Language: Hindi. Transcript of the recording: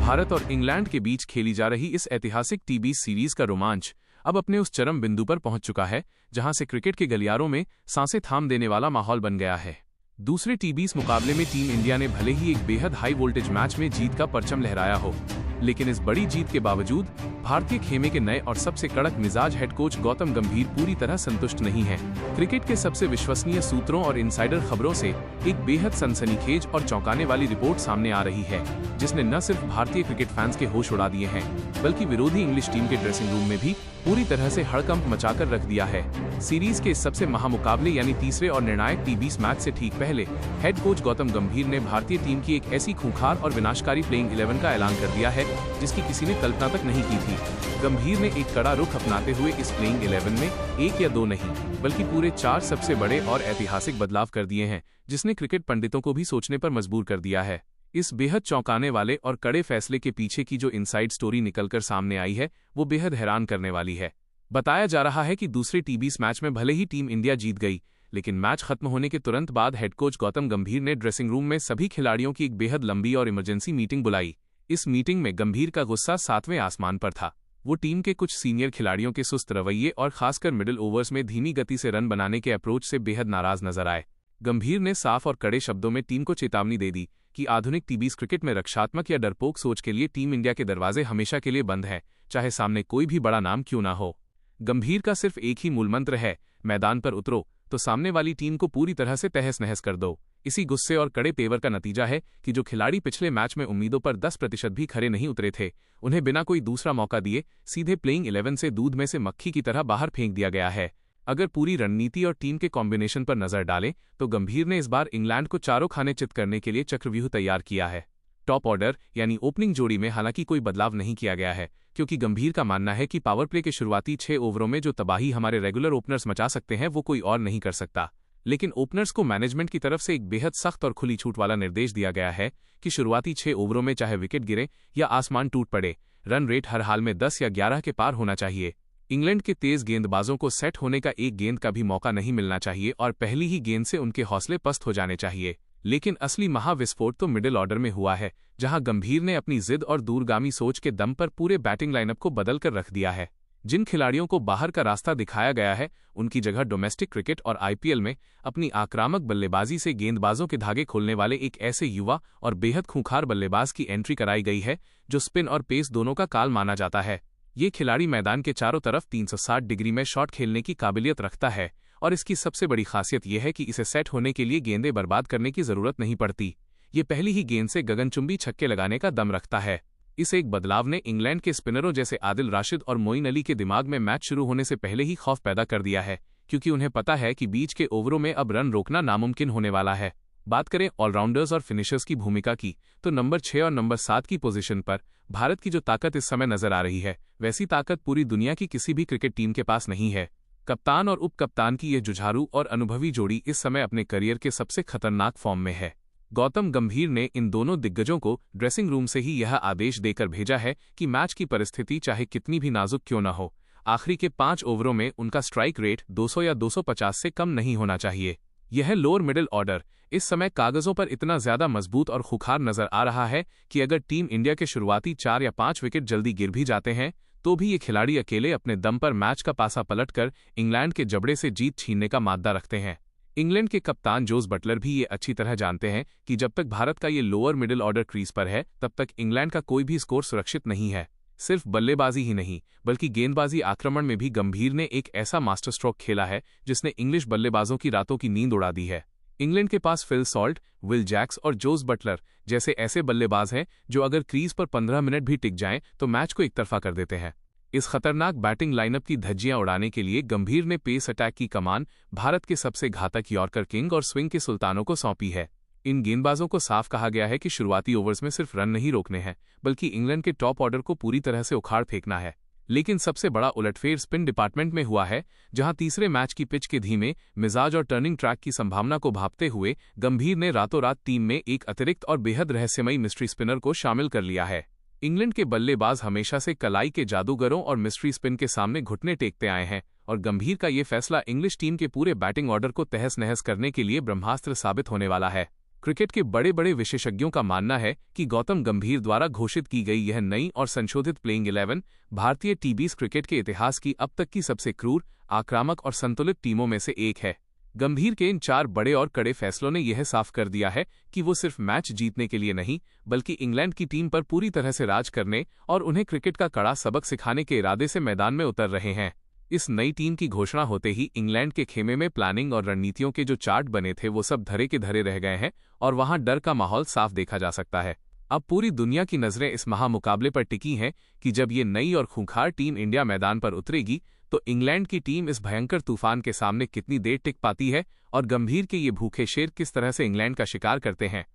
भारत और इंग्लैंड के बीच खेली जा रही इस ऐतिहासिक टी20 सीरीज का रोमांच अब अपने उस चरम बिंदु पर पहुंच चुका है जहां से क्रिकेट के गलियारों में सांसें थाम देने वाला माहौल बन गया है। दूसरे टी20 मुकाबले में टीम इंडिया ने भले ही एक बेहद हाई वोल्टेज मैच में जीत का परचम लहराया हो, लेकिन इस बड़ी जीत के बावजूद भारतीय खेमे के नए और सबसे कड़क मिजाज हेड कोच गौतम गंभीर पूरी तरह संतुष्ट नहीं हैं। क्रिकेट के सबसे विश्वसनीय सूत्रों और इनसाइडर खबरों से एक बेहद सनसनीखेज और चौंकाने वाली रिपोर्ट सामने आ रही है, जिसने न सिर्फ भारतीय क्रिकेट फैंस के होश उड़ा दिए हैं, बल्कि विरोधी इंग्लिश टीम के ड्रेसिंग रूम में भी पूरी तरह से हड़कंप मचाकर रख दिया है। सीरीज के इस सबसे महामुकाबले यानी तीसरे और निर्णायक टी20 मैच से ठीक पहले हेड कोच गौतम गंभीर ने भारतीय टीम की एक ऐसी खूंखार और विनाशकारी प्लेइंग 11 का ऐलान कर दिया है जिसकी किसी ने कल्पना तक नहीं की थी। गंभीर ने एक कड़ा रुख अपनाते हुए इस प्लेइंग 11 में एक या दो नहीं बल्कि पूरे 4 सबसे बड़े और ऐतिहासिक बदलाव कर दिए हैं, जिसने क्रिकेट पंडितों को भी सोचने पर मजबूर कर दिया है। इस बेहद चौंकाने वाले और कड़े फैसले के पीछे की जो इनसाइड स्टोरी निकलकर सामने आई है वो बेहद हैरान करने वाली है। बताया जा रहा है कि दूसरे टी20 मैच में भले ही टीम इंडिया जीत गई, लेकिन मैच खत्म होने के तुरंत बाद हेड कोच गौतम गंभीर ने ड्रेसिंग रूम में सभी खिलाड़ियों की एक बेहद लंबी और इमरजेंसी मीटिंग बुलाई। इस मीटिंग में गंभीर का गुस्सा 7वें आसमान पर था। वो टीम के कुछ सीनियर खिलाड़ियों के सुस्त रवैये और खासकर मिडिल ओवर्स में धीमी गति से रन बनाने के अप्रोच से बेहद नाराज नजर आए। गंभीर ने साफ और कड़े शब्दों में टीम को चेतावनी दे दी कि आधुनिक टी20 क्रिकेट में रक्षात्मक या डरपोक सोच के लिए टीम इंडिया के दरवाजे हमेशा के लिए बंद हैं, चाहे सामने कोई भी बड़ा नाम क्यों ना हो। गंभीर का सिर्फ एक ही मूलमंत्र है, मैदान पर उतरो तो सामने वाली टीम को पूरी तरह से तहस नहस कर दो। इसी गुस्से और कड़े तेवर का नतीजा है कि जो खिलाड़ी पिछले मैच में उम्मीदों पर 10% भी खरे नहीं उतरे थे, उन्हें बिना कोई दूसरा मौका दिए सीधे प्लेइंग 11 से दूध में से मक्खी की तरह बाहर फेंक दिया गया है। अगर पूरी रणनीति और टीम के कॉम्बिनेशन पर नजर डालें तो गंभीर ने इस बार इंग्लैंड को चारों खाने चित करने के लिए चक्रव्यूह तैयार किया है। टॉप ऑर्डर यानी ओपनिंग जोड़ी में हालांकि कोई बदलाव नहीं किया गया है, क्योंकि गंभीर का मानना है कि पावर प्ले के शुरुआती 6 ओवरों में जो तबाही हमारे रेगुलर ओपनर्स मचा सकते हैं वो कोई और नहीं कर सकता। लेकिन ओपनर्स को मैनेजमेंट की तरफ से एक बेहद सख्त और खुली छूट वाला निर्देश दिया गया है कि शुरुआती 6 ओवरों में चाहे विकेट गिरे या आसमान टूट पड़े, रन रेट हर हाल में 10 या 11 के पार होना चाहिए। इंग्लैंड के तेज गेंदबाजों को सेट होने का एक गेंद का भी मौका नहीं मिलना चाहिए और पहली ही गेंद से उनके हौसले पस्त हो जाने चाहिए। लेकिन असली महाविस्फोट तो मिडिल ऑर्डर में हुआ है, जहां गंभीर ने अपनी जिद और दूरगामी सोच के दम पर पूरे बैटिंग लाइनअप को बदल कर रख दिया है। जिन खिलाड़ियों को बाहर का रास्ता दिखाया गया है, उनकी जगह डोमेस्टिक क्रिकेट और आईपीएल में अपनी आक्रामक बल्लेबाजी से गेंदबाजों के धागे खोलने वाले एक ऐसे युवा और बेहद खूंखार बल्लेबाज की एंट्री कराई गई है जो स्पिन और पेस दोनों का काल माना जाता है। ये खिलाड़ी मैदान के चारों तरफ 360 डिग्री में शॉट खेलने की काबिलियत रखता है और इसकी सबसे बड़ी खासियत यह है कि इसे सेट होने के लिए गेंदें बर्बाद करने की जरूरत नहीं पड़ती। ये पहली ही गेंद से गगनचुंबी छक्के लगाने का दम रखता है। इस एक बदलाव ने इंग्लैंड के स्पिनरों जैसे आदिल राशिद और मोइन अली के दिमाग में मैच शुरू होने से पहले ही खौफ पैदा कर दिया है, क्योंकि उन्हें पता है कि बीच के ओवरों में अब रन रोकना नामुमकिन होने वाला है। बात करें ऑलराउंडर्स और फिनिशर्स की भूमिका की, तो नंबर 6 और नंबर 7 की पोजीशन पर भारत की जो ताकत इस समय नजर आ रही है, वैसी ताकत पूरी दुनिया की किसी भी क्रिकेट टीम के पास नहीं है। कप्तान और उप कप्तान की यह जुझारू और अनुभवी जोड़ी इस समय अपने करियर के सबसे खतरनाक फॉर्म में है। गौतम गंभीर ने इन दोनों दिग्गजों को ड्रेसिंग रूम से ही यह आदेश देकर भेजा है कि मैच की परिस्थिति चाहे कितनी भी नाजुक क्यों न हो, आखिरी के 5 ओवरों में उनका स्ट्राइक रेट 200 या 250 से कम नहीं होना चाहिए। यह लोअर मिडिल ऑर्डर इस समय कागजों पर इतना ज्यादा मजबूत और खुखार नजर आ रहा है कि अगर टीम इंडिया के शुरुआती 4 या 5 विकेट जल्दी गिर भी जाते हैं तो भी ये खिलाड़ी अकेले अपने दम पर मैच का पासा पलटकर इंग्लैंड के जबड़े से जीत छीनने का माद्दा रखते हैं। इंग्लैंड के कप्तान जोस बटलर भी ये अच्छी तरह जानते हैं कि जब तक भारत का ये लोअर मिडिल ऑर्डर क्रीज पर है, तब तक इंग्लैंड का कोई भी स्कोर सुरक्षित नहीं है। सिर्फ बल्लेबाजी ही नहीं बल्कि गेंदबाजी आक्रमण में भी गंभीर ने एक ऐसा मास्टर स्ट्रोक खेला है जिसने इंग्लिश बल्लेबाजों की रातों की नींद उड़ा दी है। इंग्लैंड के पास फिल सॉल्ट, विल जैक्स और जोस बटलर जैसे ऐसे बल्लेबाज हैं जो अगर क्रीज पर 15 मिनट भी टिक जाएं तो मैच को एकतरफा कर देते हैं। इस खतरनाक बैटिंग लाइनअप की धज्जियां उड़ाने के लिए गंभीर ने पेस अटैक की कमान भारत के सबसे घातक यॉर्कर किंग और स्विंग के सुल्तानों को सौंपी है। इन गेंदबाजों को साफ कहा गया है कि शुरुआती ओवर्स में सिर्फ रन नहीं रोकने हैं, बल्कि इंग्लैंड के टॉप ऑर्डर को पूरी तरह से उखाड़ फेंकना है। लेकिन सबसे बड़ा उलटफेर स्पिन डिपार्टमेंट में हुआ है, जहां तीसरे मैच की पिच के धीमे मिजाज और टर्निंग ट्रैक की संभावना को भांपते हुए गंभीर ने रातों रात टीम में एक अतिरिक्त और बेहद रहस्यमयी मिस्ट्री स्पिनर को शामिल कर लिया है। इंग्लैंड के बल्लेबाज हमेशा से कलाई के जादूगरों और मिस्ट्री स्पिन के सामने घुटने टेकते आए हैं और गंभीर का ये फैसला इंग्लिश टीम के पूरे बैटिंग ऑर्डर को तहस नहस करने के लिए ब्रह्मास्त्र साबित होने वाला है। क्रिकेट के बड़े बड़े विशेषज्ञों का मानना है कि गौतम गंभीर द्वारा घोषित की गई यह नई और संशोधित प्लेइंग 11 भारतीय टी20 क्रिकेट के इतिहास की अब तक की सबसे क्रूर, आक्रामक और संतुलित टीमों में से एक है। गंभीर के इन 4 बड़े और कड़े फैसलों ने यह साफ कर दिया है कि वो सिर्फ मैच जीतने के लिए नहीं, बल्कि इंग्लैंड की टीम पर पूरी तरह से राज करने और उन्हें क्रिकेट का कड़ा सबक सिखाने के इरादे से मैदान में उतर रहे हैं। इस नई टीम की घोषणा होते ही इंग्लैंड के खेमे में प्लानिंग और रणनीतियों के जो चार्ट बने थे वो सब धरे के धरे रह गए हैं और वहां डर का माहौल साफ देखा जा सकता है। अब पूरी दुनिया की नजरें इस महामुकाबले पर टिकी हैं कि जब ये नई और खूंखार टीम इंडिया मैदान पर उतरेगी तो इंग्लैंड की टीम इस भयंकर तूफान के सामने कितनी देर टिक पाती है और गंभीर के ये भूखे शेर किस तरह से इंग्लैंड का शिकार करते हैं।